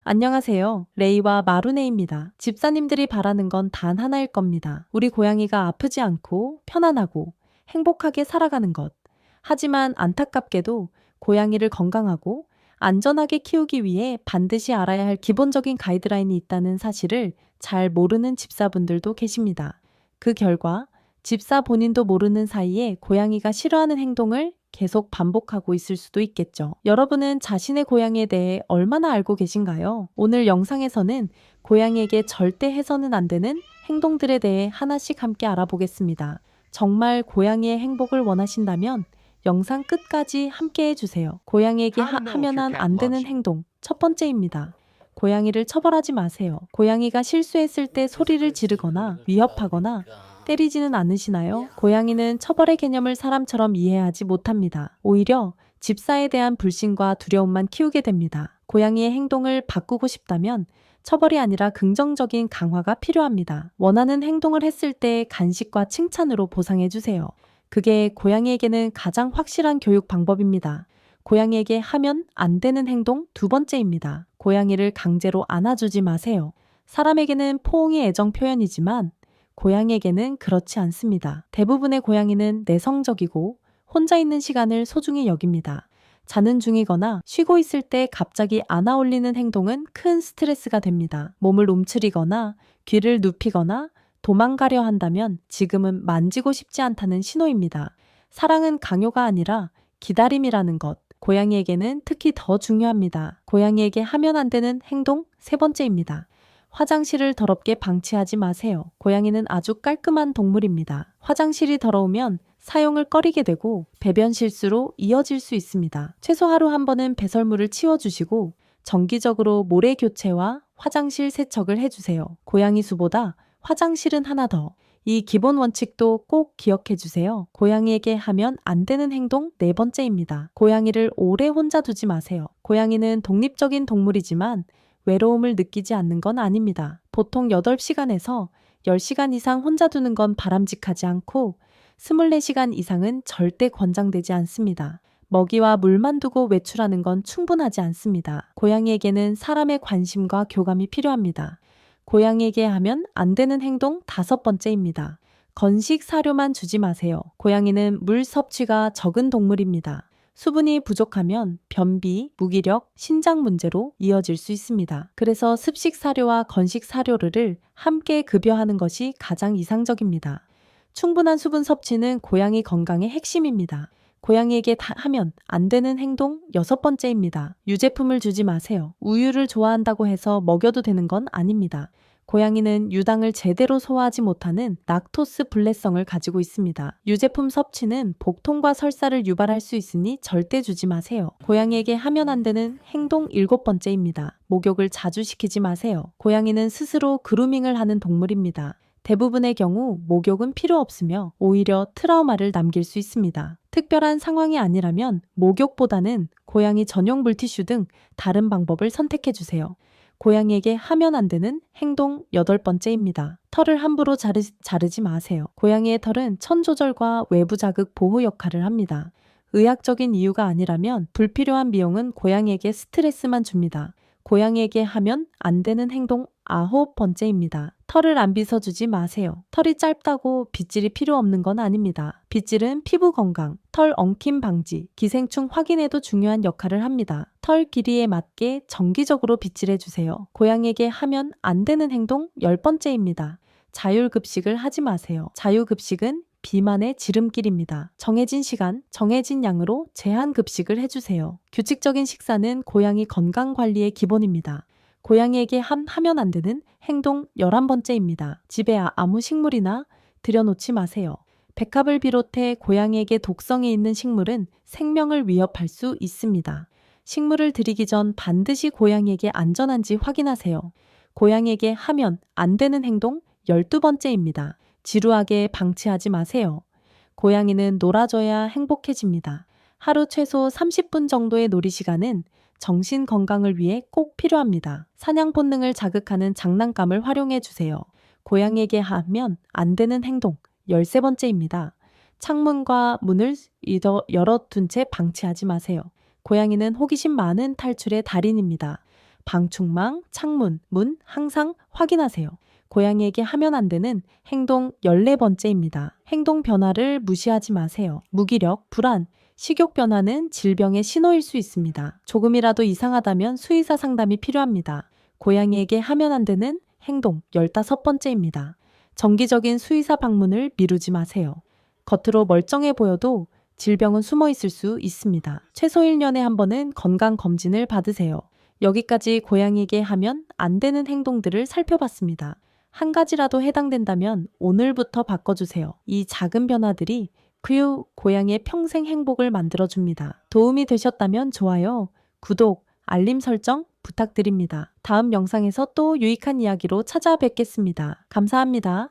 안녕하세요. 레이와 마루네입니다. 집사님들이 바라는 건 단 하나일 겁니다. 우리 고양이가 아프지 않고 편안하고 행복하게 살아가는 것. 하지만 안타깝게도 고양이를 건강하고 안전하게 키우기 위해 반드시 알아야 할 기본적인 가이드라인이 있다는 사실을 잘 모르는 집사분들도 계십니다. 그 결과 집사 본인도 모르는 사이에 고양이가 싫어하는 행동을 계속 반복하고 있을 수도 있겠죠. 여러분은 자신의 고양이에 대해 얼마나 알고 계신가요? 오늘 영상에서는 고양이에게 절대 해서는 안 되는 행동들에 대해 하나씩 함께 알아보겠습니다. 정말 고양이의 행복을 원하신다면 영상 끝까지 함께 해주세요. 고양이에게 하면 안 되는 행동. 첫 번째입니다. 고양이를 처벌하지 마세요. 고양이가 실수했을 때 소리를 지르거나 위협하거나 때리지는 않으시나요? 고양이는 처벌의 개념을 사람처럼 이해하지 못합니다. 오히려 집사에 대한 불신과 두려움만 키우게 됩니다. 고양이의 행동을 바꾸고 싶다면 처벌이 아니라 긍정적인 강화가 필요합니다. 원하는 행동을 했을 때 간식과 칭찬으로 보상해주세요. 그게 고양이에게는 가장 확실한 교육 방법입니다. 고양이에게 하면 안 되는 행동 두 번째입니다. 고양이를 강제로 안아주지 마세요. 사람에게는 포옹이 애정 표현이지만 고양이에게는 그렇지 않습니다. 대부분의 고양이는 내성적이고 혼자 있는 시간을 소중히 여깁니다. 자는 중이거나 쉬고 있을 때 갑자기 안아 올리는 행동은 큰 스트레스가 됩니다. 몸을 움츠리거나 귀를 눕히거나 도망가려 한다면 지금은 만지고 싶지 않다는 신호입니다. 사랑은 강요가 아니라 기다림이라는 것. 고양이에게는 특히 더 중요합니다. 고양이에게 하면 안 되는 행동 세 번째입니다. 화장실을 더럽게 방치하지 마세요. 고양이는 아주 깔끔한 동물입니다. 화장실이 더러우면 사용을 꺼리게 되고 배변 실수로 이어질 수 있습니다. 최소 하루 한 번은 배설물을 치워주시고 정기적으로 모래 교체와 화장실 세척을 해주세요. 고양이 수보다 화장실은 하나 더. 이 기본 원칙도 꼭 기억해 주세요. 고양이에게 하면 안 되는 행동 네 번째입니다. 고양이를 오래 혼자 두지 마세요. 고양이는 독립적인 동물이지만 외로움을 느끼지 않는 건 아닙니다. 보통 8시간에서 10시간 이상 혼자 두는 건 바람직하지 않고 24시간 이상은 절대 권장되지 않습니다. 먹이와 물만 두고 외출하는 건 충분하지 않습니다. 고양이에게는 사람의 관심과 교감이 필요합니다. 고양이에게 하면 안 되는 행동 다섯 번째입니다. 건식 사료만 주지 마세요. 고양이는 물 섭취가 적은 동물입니다. 수분이 부족하면 변비, 무기력, 신장 문제로 이어질 수 있습니다. 그래서 습식 사료와 건식 사료를 함께 급여하는 것이 가장 이상적입니다. 충분한 수분 섭취는 고양이 건강의 핵심입니다. 고양이에게 하면 안 되는 행동 여섯 번째입니다. 유제품을 주지 마세요. 우유를 좋아한다고 해서 먹여도 되는 건 아닙니다. 고양이는 유당을 제대로 소화하지 못하는 락토스 불내성을 가지고 있습니다. 유제품 섭취는 복통과 설사를 유발할 수 있으니 절대 주지 마세요. 고양이에게 하면 안 되는 행동 일곱 번째입니다. 목욕을 자주 시키지 마세요. 고양이는 스스로 그루밍을 하는 동물입니다. 대부분의 경우 목욕은 필요 없으며 오히려 트라우마를 남길 수 있습니다. 특별한 상황이 아니라면 목욕보다는 고양이 전용 물티슈 등 다른 방법을 선택해 주세요. 고양이에게 하면 안 되는 행동 여덟 번째입니다. 털을 함부로 자르지 마세요. 고양이의 털은 천 조절과 외부 자극 보호 역할을 합니다. 의학적인 이유가 아니라면 불필요한 미용은 고양이에게 스트레스만 줍니다. 고양이에게 하면 안 되는 행동 아홉 번째입니다. 털을 안 빗어주지 마세요. 털이 짧다고 빗질이 필요 없는 건 아닙니다. 빗질은 피부 건강, 털 엉킴 방지, 기생충 확인에도 중요한 역할을 합니다. 털 길이에 맞게 정기적으로 빗질해주세요. 고양이에게 하면 안 되는 행동 열 번째입니다. 자율급식을 하지 마세요. 자율급식은 비만의 지름길입니다. 정해진 시간, 정해진 양으로 제한 급식을 해주세요. 규칙적인 식사는 고양이 건강 관리의 기본입니다. 고양이에게 하면 안 되는 행동 11번째입니다. 집에 아무 식물이나 들여놓지 마세요. 백합을 비롯해 고양이에게 독성이 있는 식물은 생명을 위협할 수 있습니다. 식물을 들이기 전 반드시 고양이에게 안전한지 확인하세요. 고양이에게 하면 안 되는 행동 12번째입니다. 지루하게 방치하지 마세요. 고양이는 놀아줘야 행복해집니다. 하루 최소 30분 정도의 놀이 시간은 정신 건강을 위해 꼭 필요합니다. 사냥 본능을 자극하는 장난감을 활용해 주세요. 고양이에게 하면 안 되는 행동 13번째입니다. 창문과 문을 열어둔 채 방치하지 마세요. 고양이는 호기심 많은 탈출의 달인입니다. 방충망, 창문, 문 항상 확인하세요. 고양이에게 하면 안 되는 행동 14번째입니다. 행동 변화를 무시하지 마세요. 무기력, 불안, 식욕 변화는 질병의 신호일 수 있습니다. 조금이라도 이상하다면 수의사 상담이 필요합니다. 고양이에게 하면 안 되는 행동 15번째입니다. 정기적인 수의사 방문을 미루지 마세요. 겉으로 멀쩡해 보여도 질병은 숨어 있을 수 있습니다. 최소 1년에 한 번은 건강검진을 받으세요. 여기까지 고양이에게 하면 안 되는 행동들을 살펴봤습니다. 한 가지라도 해당된다면 오늘부터 바꿔주세요. 이 작은 변화들이 고양이의 평생 행복을 만들어줍니다. 도움이 되셨다면 좋아요, 구독, 알림 설정 부탁드립니다. 다음 영상에서 또 유익한 이야기로 찾아뵙겠습니다. 감사합니다.